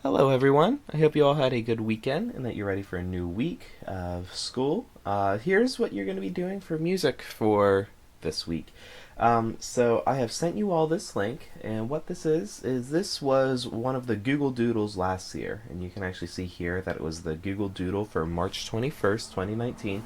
Hello, everyone. I hope you all had a good weekend and that you're ready for a new week of school. Here's what you're going to be doing for music for this week. So I have sent you all this link, and what this is this was one of the Google Doodles last year, and you can actually see here that it was the Google Doodle for March 21st, 2019.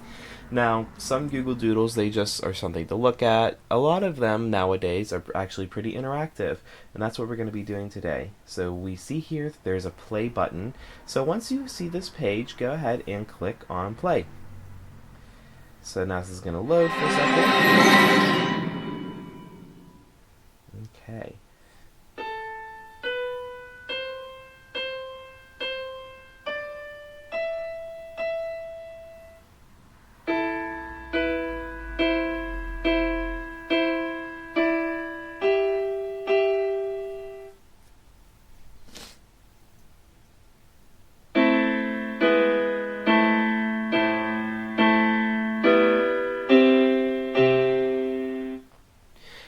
Now, some Google Doodles, they just are something to look at. A lot of them nowadays are actually pretty interactive, and that's what we're going to be doing today. So we see here there's a play button. So once you see this page, go ahead and click on play. So now this is going to load for a second. Okay.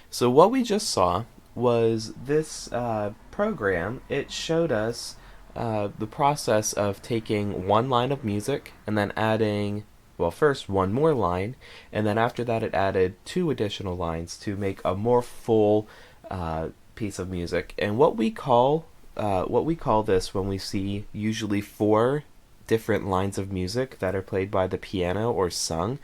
So what we just saw was this program. It showed us the process of taking one line of music and then adding, well, first one more line, and then after that it added two additional lines to make a more full piece of music. And what we call this when we see usually four different lines of music that are played by the piano or sung,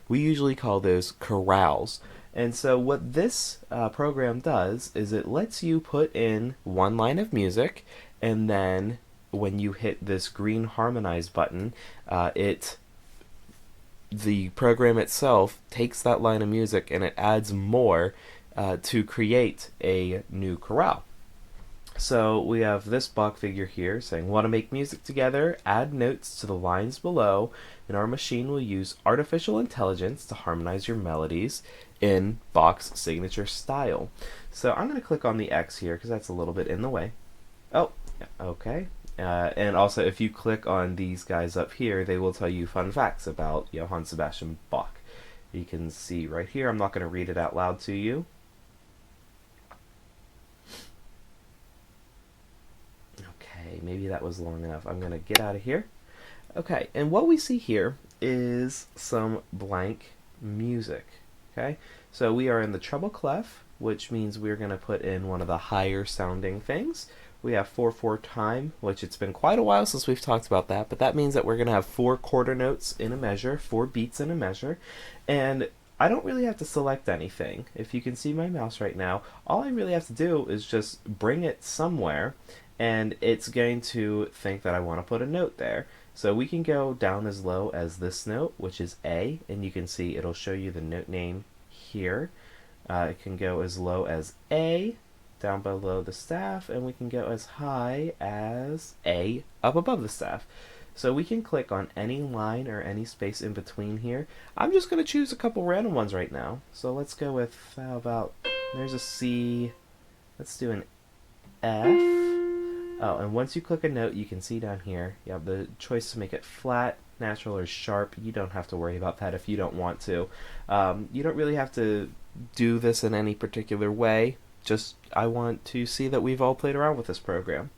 we usually call those chorales. And so, what this program does is it lets you put in one line of music, and then when you hit this green harmonize button, it the program itself takes that line of music and it adds more to create a new chorale. So we have this Bach figure here saying, want to make music together? Add notes to the lines below, and our machine will use artificial intelligence to harmonize your melodies in Bach's signature style. So I'm going to click on the X here because that's a little bit in the way. Oh, okay. And also, if you click on these guys up here, they will tell you fun facts about Johann Sebastian Bach. You can see right here, I'm not going to read it out loud to you. Okay, maybe that was long enough. I'm going to get out of here. Okay, and what we see here is some blank music. Okay, so we are in the treble clef, which means we're going to put in one of the higher sounding things. We have 4/4 time, which it's been quite a while since we've talked about that, but that means that we're going to have four quarter notes in a measure, four beats in a measure, and I don't really have to select anything. If you can see my mouse right now, all I really have to do is just bring it somewhere, and it's going to think that I want to put a note there. So we can go down as low as this note, which is A, and you can see it'll show you the note name here. It can go as low as A, down below the staff, and we can go as high as A up above the staff. So we can click on any line or any space in between here. I'm just going to choose a couple random ones right now. So let's go with, how about, there's a C, let's do an F. Oh, and once you click a note, you can see down here, you have the choice to make it flat, natural, or sharp. You don't have to worry about that if you don't want to. You don't really have to do this in any particular way. Just, I want to see that we've all played around with this program.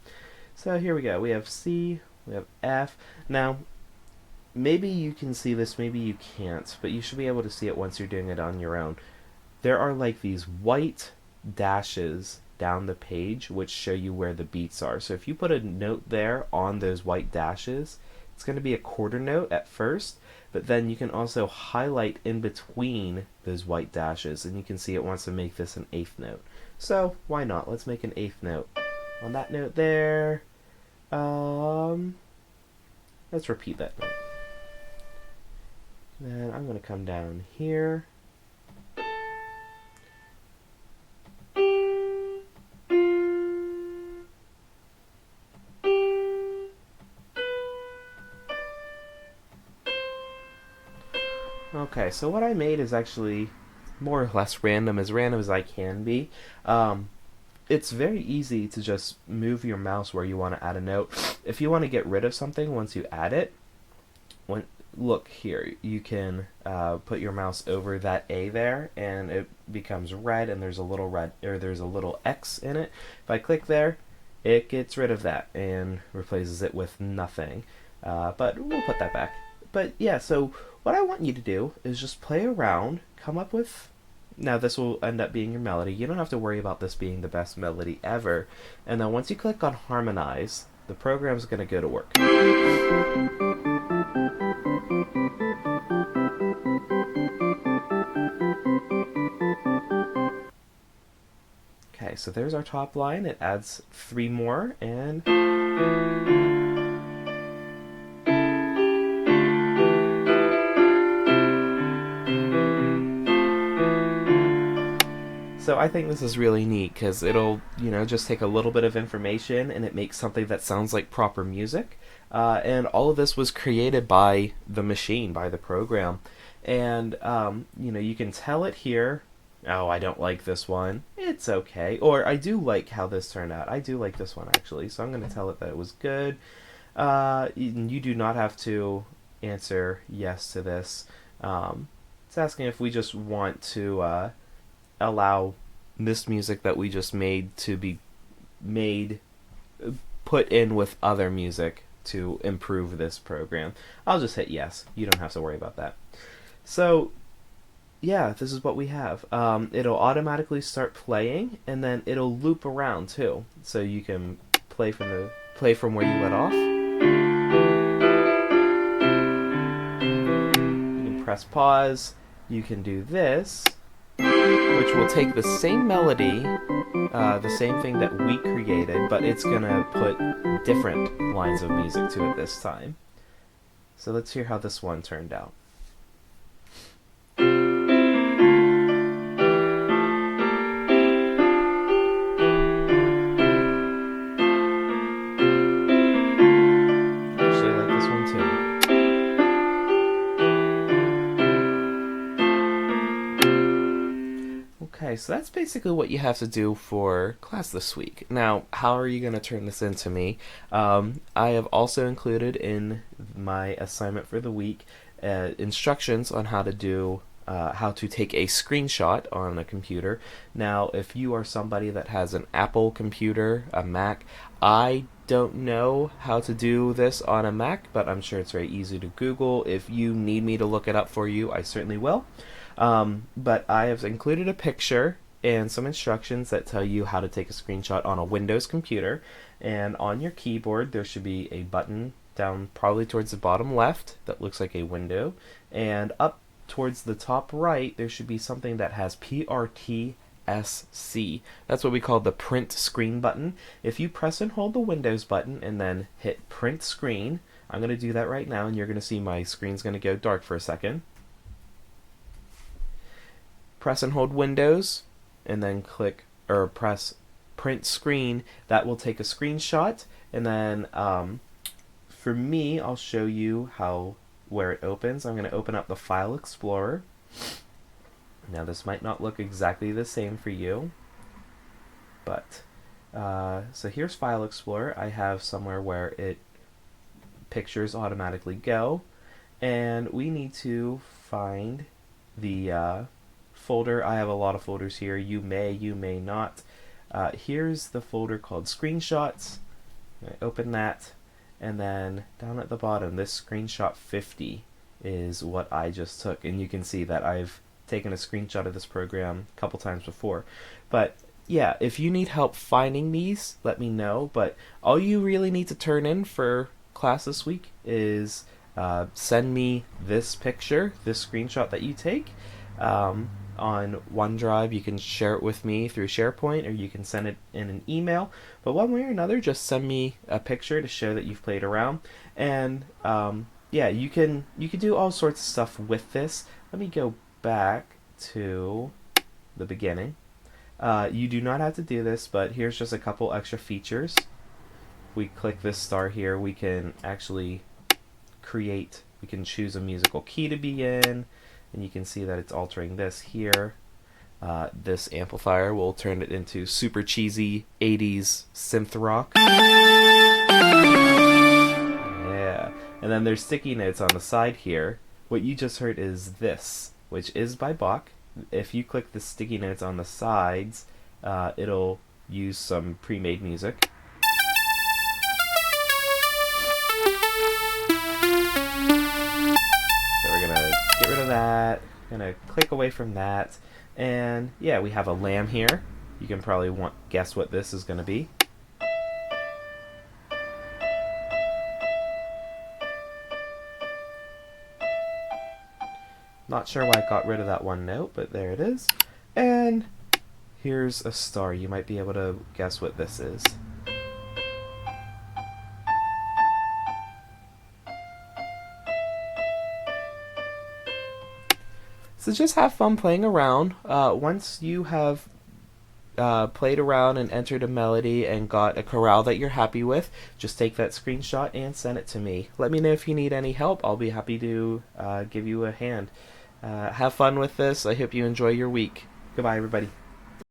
So here we go. We have C, we have F. Now, maybe you can see this, maybe you can't, but you should be able to see it once you're doing it on your own. There are like these white dashes down the page which show you where the beats are. So if you put a note there on those white dashes, it's going to be a quarter note at first, but then you can also highlight in between those white dashes, and you can see it wants to make this an eighth note. So why not? Let's make an eighth note. On that note there, let's repeat that note. Then I'm going to come down here. Okay, so what I made is actually more or less random as I can be. It's very easy to just move your mouse where you want to add a note. If you want to get rid of something once you add it, look here, you can put your mouse over that A there, and it becomes red, and there's a little red, or there's a little X in it. If I click there, it gets rid of that and replaces it with nothing. But we'll put that back. But yeah, so what I want you to do is just play around, come up with. Now this will end up being your melody. You don't have to worry about this being the best melody ever. And then once you click on harmonize, the program's going to go to work. Okay, so there's our top line. It adds 3 more, and so I think this is really neat because it'll, just take a little bit of information and it makes something that sounds like proper music. And all of this was created by the machine, by the program. And, you can tell it here, oh, I don't like this one. It's okay. Or I do like how this turned out. I do like this one, actually. So I'm going to tell it that it was good. You do not have to answer yes to this. It's asking if we just want to allow this music that we just made to be put in with other music to improve this program. I'll just hit yes. You don't have to worry about that. So yeah, this is what we have. It'll automatically start playing, and then it'll loop around too. So you can play from where you let off. You can press pause. You can do this, which will take the same melody, the same thing that we created, but it's gonna put different lines of music to it this time. So let's hear how this one turned out. Actually, I like this one too. Okay, so that's basically what you have to do for class this week. Now, how are you going to turn this into me? I have also included in my assignment for the week instructions on how to take a screenshot on a computer. Now, if you are somebody that has an Apple computer, a Mac, I don't know how to do this on a Mac, but I'm sure it's very easy to Google. If you need me to look it up for you, I certainly will. But I have included a picture and some instructions that tell you how to take a screenshot on a Windows computer. And on your keyboard, there should be a button down probably towards the bottom left that looks like a window. And up towards the top right, there should be something that has PRTSC. That's what we call the print screen button. If you press and hold the Windows button and then hit print screen, I'm going to do that right now, and you're going to see my screen's going to go dark for a second. Press and hold Windows, and then press print screen. That will take a screenshot, and then for me, I'll show you where it opens. I'm going to open up the File Explorer. Now this might not look exactly the same for you, but so here's File Explorer. I have somewhere where pictures automatically go, and we need to find the folder. I have a lot of folders here. You may not. Here's the folder called Screenshots. I open that, and then down at the bottom, this screenshot 50 is what I just took, and you can see that I've taken a screenshot of this program a couple times before. But yeah, if you need help finding these, let me know. But all you really need to turn in for class this week is send me this picture, this screenshot that you take. On OneDrive, you can share it with me through SharePoint, or you can send it in an email. But one way or another, just send me a picture to show that you've played around. And yeah, you can do all sorts of stuff with this. Let me go back to the beginning. You do not have to do this, but here's just a couple extra features. We click this star here, we can actually we can choose a musical key to be in, and you can see that it's altering this here. This amplifier will turn it into super cheesy 80s synth rock. Yeah. And then there's sticky notes on the side here. What you just heard is this, which is by Bach. If you click the sticky notes on the sides, it'll use some pre-made music. Gonna click away from that, and yeah, we have a lamb here. You can probably guess what this is gonna be. Not sure why I got rid of that one note, but there it is. And here's a star. You might be able to guess what this is. So just have fun playing around. Once you have played around and entered a melody and got a chorale that you're happy with, just take that screenshot and send it to me. Let me know if you need any help. I'll be happy to give you a hand. Have fun with this. I hope you enjoy your week. Goodbye, everybody.